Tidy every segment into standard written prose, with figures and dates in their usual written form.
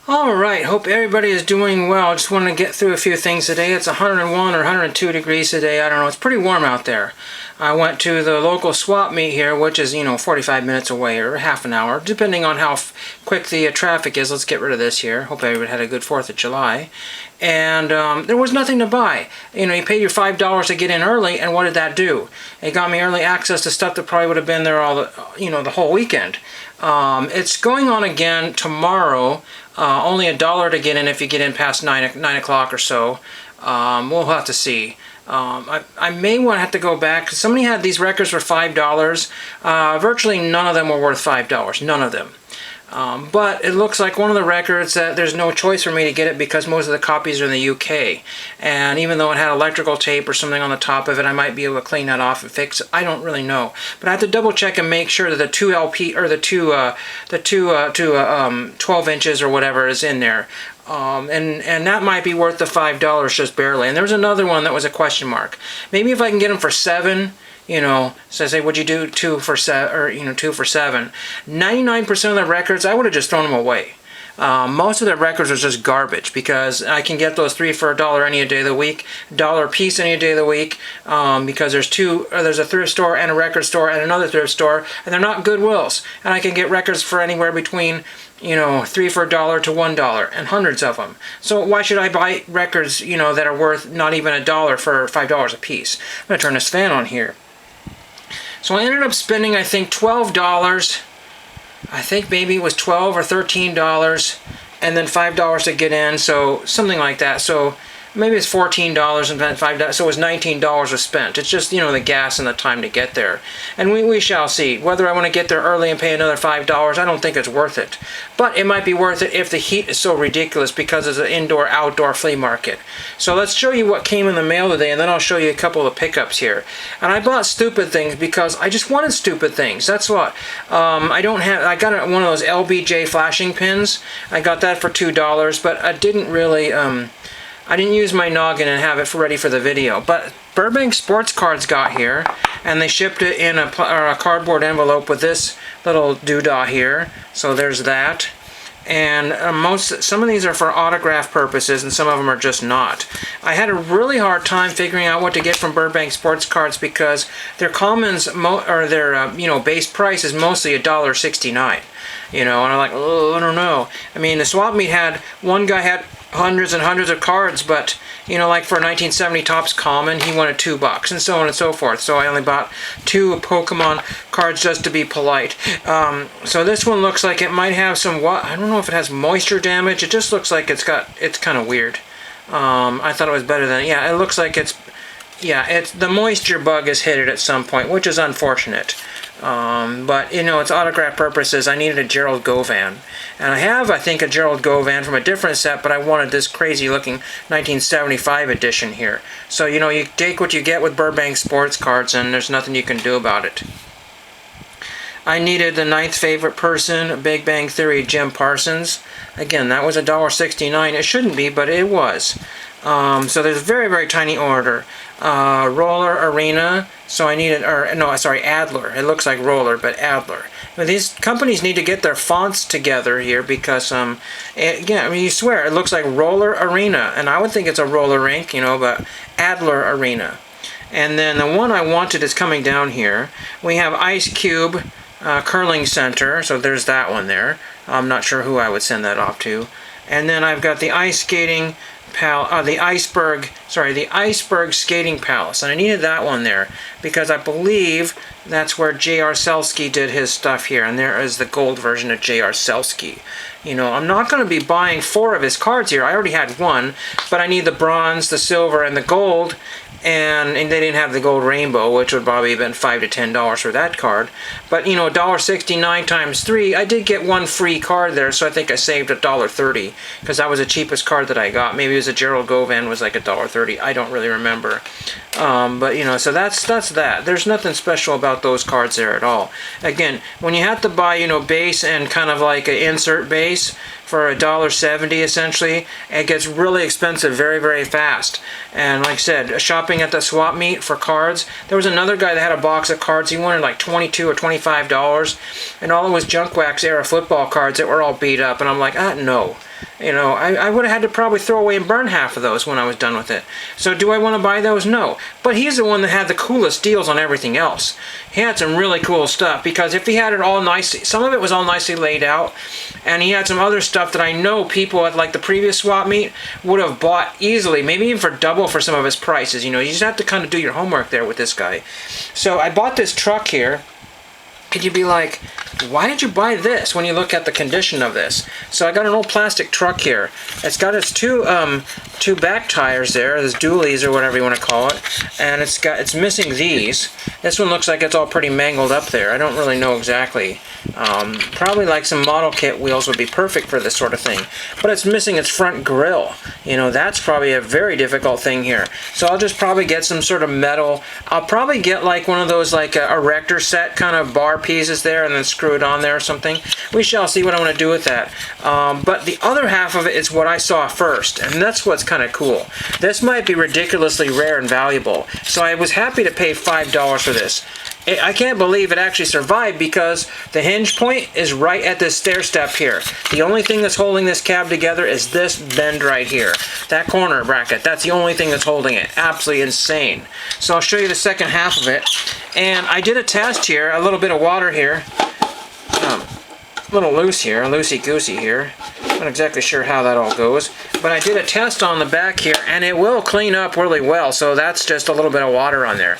Alright, hope everybody is doing well. Just want to get through a few things today. It's 101 or 102 degrees today. I don't know. It's pretty warm out there. I went to the local swap meet here, which is, 45 minutes away or half an hour, depending on how quick the traffic is. Let's get rid of this here. Hope everybody had a good 4th of July. And there was nothing to buy. You paid your $5 to get in early, and what did that do? It got me early access to stuff that probably would have been there all the whole weekend. It's going on again tomorrow. Only $1 to get in if you get in past 9 o'clock or so. We'll have to see. I may have to go back, because somebody had these records for $5. Virtually none of them were worth $5. None of them. But it looks like one of the records that there's no choice for me to get it because most of the copies are in the UK. And even though it had electrical tape or something on the top of it, I might be able to clean that off and fix it. I don't really know. But I have to double check and make sure that the 2 LP or the 12 inches or whatever is in there. And that might be worth the $5 just barely. And there was another one that was a question mark. Maybe if I can get them for $7. So I say, would you do 2 for 7, or 2 for 7? 99% of the records, I would have just thrown them away. Most of the records are just garbage because I can get those 3 for $1 any day of the week, $1 a piece any day of the week, because there's a thrift store and a record store and another thrift store, and they're not Goodwills, and I can get records for anywhere between 3 for $1 to $1, and hundreds of them. So why should I buy records that are worth not even $1 for $5 a piece? I'm gonna turn this fan on here. So I ended up spending, I think, $12. I think maybe it was $12 or $13, and then $5 to get in, so something like that. So maybe it's $14 and then $5, so it was $19 was spent. It's just, the gas and the time to get there. And we shall see. Whether I want to get there early and pay another $5, I don't think it's worth it. But it might be worth it if the heat is so ridiculous because it's an indoor-outdoor flea market. So let's show you what came in the mail today, and then I'll show you a couple of pickups here. And I bought stupid things because I just wanted stupid things. That's what. I got one of those LBJ flashing pins. I got that for $2, but I didn't really... I didn't use my noggin and have it ready for the video, but Burbank Sports Cards got here, and they shipped it in a cardboard envelope with this little doodah here. So there's that. And some of these are for autograph purposes, and some of them are just not. I had a really hard time figuring out what to get from Burbank Sports Cards because their commons their base price is mostly $1.69. And I'm like, oh, I don't know. I mean, the swap meet one guy had hundreds and hundreds of cards, but like for a 1970 Topps common, he wanted $2, and so on and so forth. So I only bought 2 Pokemon cards just to be polite. So this one looks like it might have some, I don't know if it has moisture damage. It just looks like it's kind of weird. I thought it was better than, it looks like it's the moisture bug has hit it at some point, which is unfortunate. But it's autograph purposes. I needed a Gerald Govan, and I think, a Gerald Govan from a different set, but I wanted this crazy looking 1975 edition here. So you take what you get with Burbank Sports Cards, and there's nothing you can do about it. I needed the 9th favorite person, Big Bang Theory, Jim Parsons. Again, that was $1.69. It shouldn't be, but it was. So there's a very, very tiny order. Roller Arena. So I needed, Adler. It looks like Roller, but Adler. But these companies need to get their fonts together here because, you swear, it looks like Roller Arena. And I would think it's a roller rink, but Adler Arena. And then the one I wanted is coming down here. We have Ice Cube Curling Center. So there's that one there. I'm not sure who I would send that off to. And then I've got the ice skating the Iceberg Skating Palace, and I needed that one there because I believe that's where J.R. Selsky did his stuff here, and there is the gold version of J.R. Selsky. I'm not going to be buying 4 of his cards here. I already had 1, but I need the bronze, the silver, and the gold, and they didn't have the gold rainbow, which would probably have been $5 to $10 for that card. But $1.69 times 3, I did get 1 free card there, so I think I saved $1.30 because that was the cheapest card that I got. Maybe it was a Gerald Govan was like $1.30. I don't really remember. But so that's that. There's nothing special about those cards there at all. Again, when you have to buy base and kind of like an insert base for $1.70 essentially, it gets really expensive very, very fast. And like I said, shopping at the swap meet for cards, there was another guy that had a box of cards. He wanted like $22 or $25, and all it was junk wax era football cards that were all beat up. And I'm like, no. You know, I would have had to probably throw away and burn half of those when I was done with it. So do I want to buy those? No. But he's the one that had the coolest deals on everything else. He had some really cool stuff, because if he had it all nice, some of it was all nicely laid out, and he had some other stuff that I know people at like the previous swap meet would have bought easily, maybe even for double for some of his prices. You know, you just have to kind of do your homework there with this guy. So I bought this truck here. Could you be like, why did you buy this when you look at the condition of this? So I got an old plastic truck here. It's got its two back tires there, these dualies or whatever you want to call it, and it's missing these. This one looks like it's all pretty mangled up there. I don't really know exactly. Probably like some model kit wheels would be perfect for this sort of thing. But it's missing its front grille. You know, that's probably a very difficult thing here. So I'll just probably get some sort of metal. I'll probably get like one of those like a erector set kind of bar pieces there and then screw it on there or something. We shall see what I want to do with that. But the other half of it is what I saw first, and that's what's kind of cool. This might be ridiculously rare and valuable, so I was happy to pay $5 for this. I can't believe it actually survived, because the hinge point is right at this stair step here. The only thing that's holding this cab together is this bend right here. That corner bracket, that's the only thing that's holding it. Absolutely insane. So I'll show you the second half of it. And I did a test here, a little bit of water here. A little loose here, loosey-goosey here. Not exactly sure how that all goes, but I did a test on the back here, and it will clean up really well, so that's just a little bit of water on there.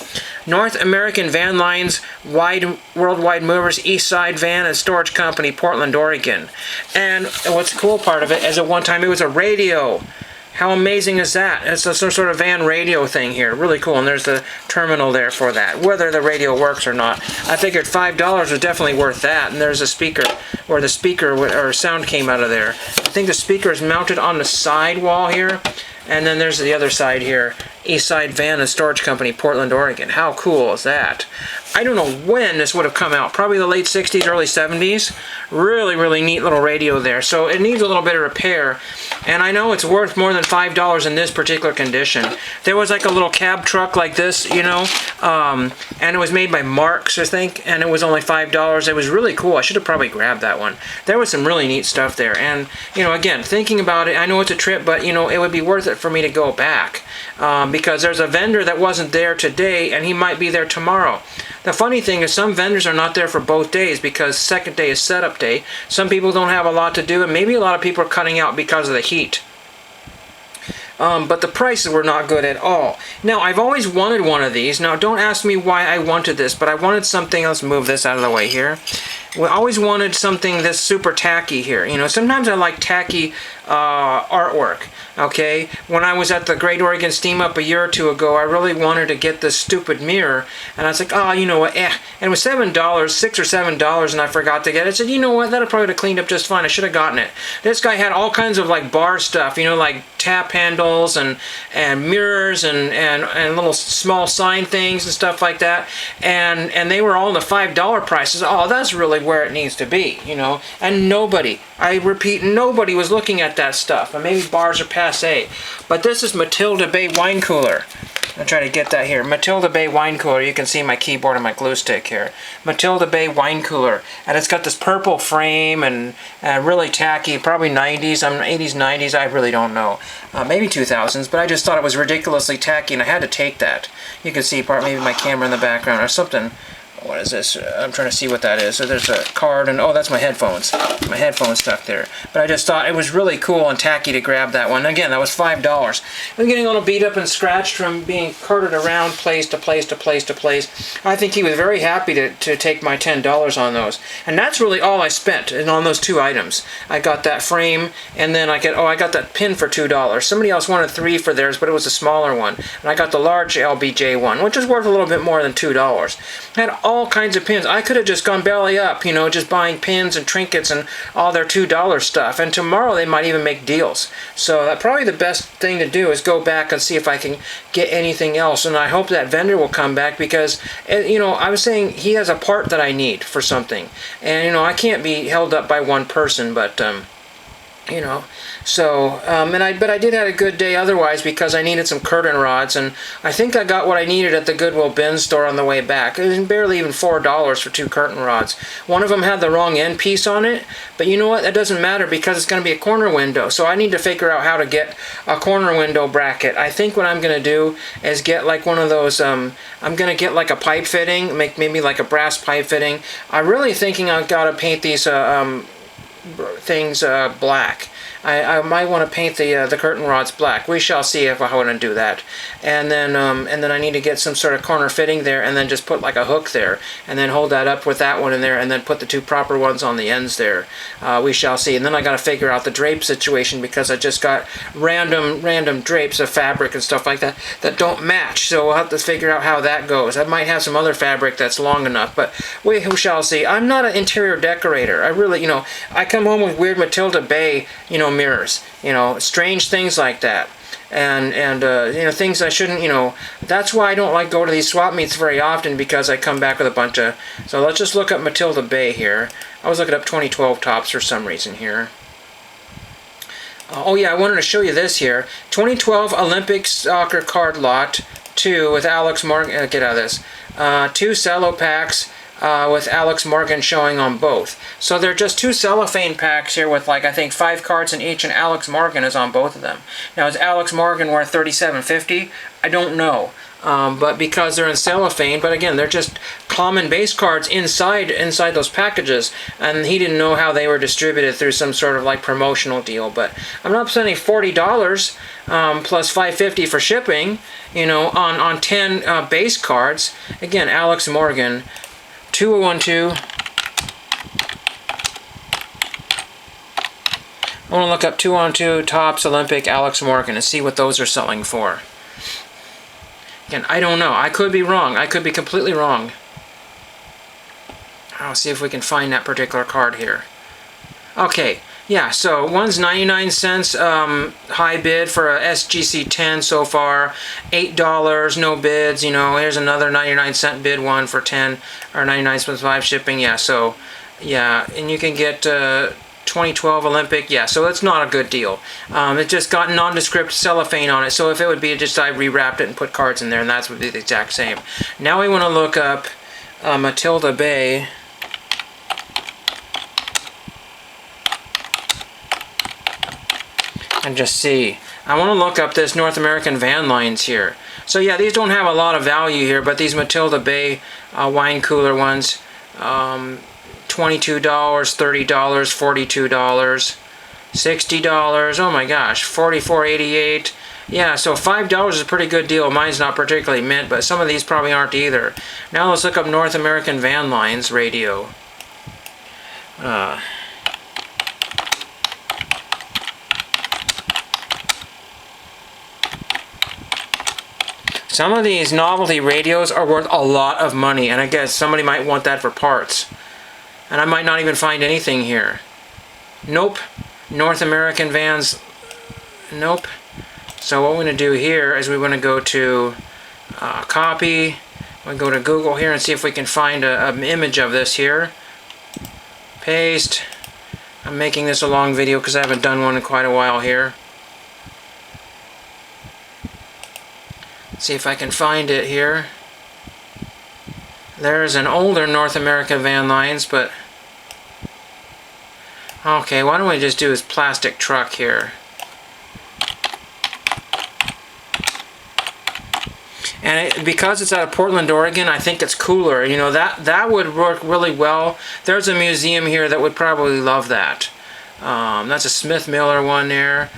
North American Van Lines Worldwide Movers East Side Van and Storage Company, Portland, Oregon. And what's the cool part of it is at one time it was a radio. How amazing is that? It's some sort of van radio thing here. Really cool. And there's the terminal there for that. Whether the radio works or not. I figured $5 was definitely worth that. And there's a speaker where the speaker or sound came out of there. I think the speaker is mounted on the side wall here. And then there's the other side here. East Side Van and Storage Company, Portland, Oregon. How cool is that? I don't know when this would have come out. Probably the late 60s, early 70s. Really, really neat little radio there. So it needs a little bit of repair. And I know it's worth more than $5 in this particular condition. There was like a little cab truck like this, you know. And it was made by Marks, I think. And it was only $5. It was really cool. I should have probably grabbed that one. There was some really neat stuff there. And, you know, again, thinking about it, I know it's a trip, but, you know, it would be worth it for me to go back. Because there's a vendor that wasn't there today, and he might be there tomorrow. The funny thing is some vendors are not there for both days, because second day is setup day. Some people don't have a lot to do, and maybe a lot of people are cutting out because of the heat. But the prices were not good at all. Now, I've always wanted one of these. Now, don't ask me why I wanted this, but I wanted something. Let's move this out of the way here. We always wanted something this super tacky here. You know, sometimes I like tacky artwork. Okay, when I was at the Great Oregon Steam Up a year or two ago, I really wanted to get this stupid mirror, and I was like, oh, you know what, And it was $7, $6 or $7, and I forgot to get it. I said, you know what, that'll probably have cleaned up just fine. I should have gotten it. This guy had all kinds of like bar stuff, you know, like tap handles and mirrors and little small sign things and stuff like that, and they were all in the $5 prices. Oh, that's really where it needs to be, you know. And nobody, I repeat, nobody was looking at that stuff. And maybe bars are passe, but this is Matilda Bay wine cooler. I'll try to get that here. Matilda Bay wine cooler. You can see my keyboard and my glue stick here. Matilda Bay wine cooler, and it's got this purple frame and really tacky. Probably 90s, 80s, 90s. I really don't know. Maybe 2000s, but I just thought it was ridiculously tacky, and I had to take that. You can see maybe my camera in the background or something. What is this? I'm trying to see what that is. So there's a card, and oh, that's my headphones. My headphones stuck there. But I just thought it was really cool and tacky to grab that one. Again, that was $5. I'm getting a little beat up and scratched from being carted around place to place to place to place. I think he was very happy to take my $10 on those. And that's really all I spent on those two items. I got that frame, and then I got that pin for $2. Somebody else wanted $3 for theirs, but it was a smaller one. And I got the large LBJ one, which was worth a little bit more than $2. I had all kinds of pins. I could have just gone belly up, you know, just buying pins and trinkets and all their $2 stuff. And tomorrow they might even make deals. So that probably the best thing to do is go back and see if I can get anything else. And I hope that vendor will come back, because, you know, I was saying he has a part that I need for something. And, you know, I can't be held up by one person, but you know. So but I did have a good day otherwise, because I needed some curtain rods, and I think I got what I needed at the Goodwill bin store on the way back. It was barely even $4 for 2 curtain rods. One of them had the wrong end piece on it, but you know what, that doesn't matter because it's going to be a corner window, so I need to figure out how to get a corner window bracket. I think what I'm going to do is get like one of those, I'm going to get like a pipe fitting, make maybe like a brass pipe fitting. I'm really thinking I've got to paint these things black. I might want to paint the curtain rods black. We shall see if I want to do that. And then I need to get some sort of corner fitting there, and then just put like a hook there, and then hold that up with that one in there, and then put the 2 proper ones on the ends there. We shall see. And then I got to figure out the drape situation, because I just got random drapes of fabric and stuff like that that don't match. So we'll have to figure out how that goes. I might have some other fabric that's long enough, but we shall see. I'm not an interior decorator. I really, I come home with weird Matilda Bay, mirrors, strange things like that, and things I shouldn't, that's why I don't like go to these swap meets very often, because I come back with a bunch of. So let's just look up Matilda Bay here. I was looking up 2012 tops for some reason here. Oh yeah, I wanted to show you this here. 2012 Olympic soccer card lot 2 with Alex Morgan. Get out of this. 2 cello packs. With Alex Morgan showing on both. So they're just 2 cellophane packs here with I think 5 cards in each, and Alex Morgan is on both of them. Now, is Alex Morgan worth $37.50? I don't know. But because they're in cellophane, but again, they're just common base cards inside those packages, and he didn't know how they were distributed through some sort of promotional deal. But I'm not spending $40 plus $5.50 for shipping, on 10 base cards. Again, Alex Morgan. 2012. I want to look up 2-on-2 Topps Olympic Alex Morgan and see what those are selling for. Again, I don't know. I could be wrong. I could be completely wrong. I'll see if we can find that particular card here. Okay. Yeah, so one's 99 cents high bid for a SGC 10 so far, $8, no bids, here's another 99-cent bid one for 10, or 99 cents 5 shipping, yeah, so, yeah, and you can get 2012 Olympic, yeah, so it's not a good deal. It just got nondescript cellophane on it, so if it would be just I rewrapped it and put cards in there, and that would be the exact same. Now we want to look up Matilda Bay. And just see. I want to look up this North American Van Lines here. So yeah, these don't have a lot of value here, but these Matilda Bay wine cooler ones, $22, $30, $42, $60, oh my gosh, $44.88. Yeah, so $5 is a pretty good deal. Mine's not particularly mint, but some of these probably aren't either. Now let's look up North American Van Lines radio. Some of these novelty radios are worth a lot of money, and I guess somebody might want that for parts. And I might not even find anything here. Nope. North American Vans. Nope. So what we're going to do here is we're going to go to copy. We'll go to Google here and see if we can find an image of this here. Paste. I'm making this a long video because I haven't done one in quite a while here. See if I can find it here. There's an older North American Van Lines, but okay, why don't we just do this plastic truck here? And because it's out of Portland, Oregon, I think it's cooler. That would work really well. There's a museum here that would probably love that. That's a Smith Miller one there.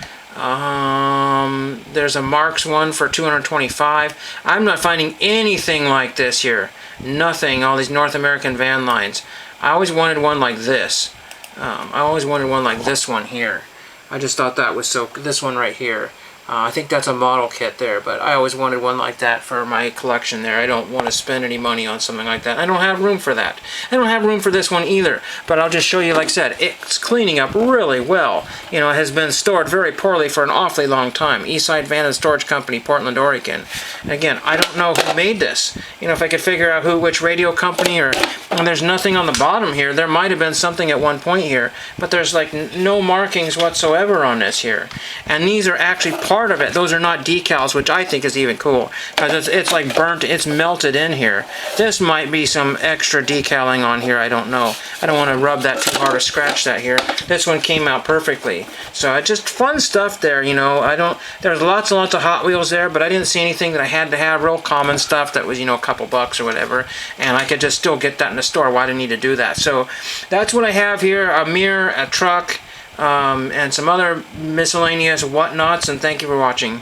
There's a Marks one for $225. I'm not finding anything like this here. Nothing. All these North American Van Lines. I always wanted one like this. I always wanted one like this one here. I just thought that was so. This one right here. I think that's a model kit there, but I always wanted one like that for my collection there. I don't want to spend any money on something like that. I don't have room for that. I don't have room for this one either, but I'll just show you, like I said, it's cleaning up really well. You know, it has been stored very poorly for an awfully long time. Eastside Van and Storage Company, Portland, Oregon. And again, I don't know who made this. You know, if I could figure out which radio company, and there's nothing on the bottom here. There might have been something at one point here, but there's like no markings whatsoever on this here. And these are actually part of it. Those are not decals, which I think is even cool, because it's like burnt, it's melted in here. This might be some extra decaling on here, I don't know. I don't want to rub that too hard or scratch that here. This one came out perfectly. So it's just fun stuff there, you know. There's lots and lots of Hot Wheels there, but I didn't see anything that I had to have, real common stuff that was, you know, a couple bucks or whatever, and I could just still get that in the store. Why do I need to do that? So that's what I have here, a mirror, a truck, and some other miscellaneous whatnots, and thank you for watching.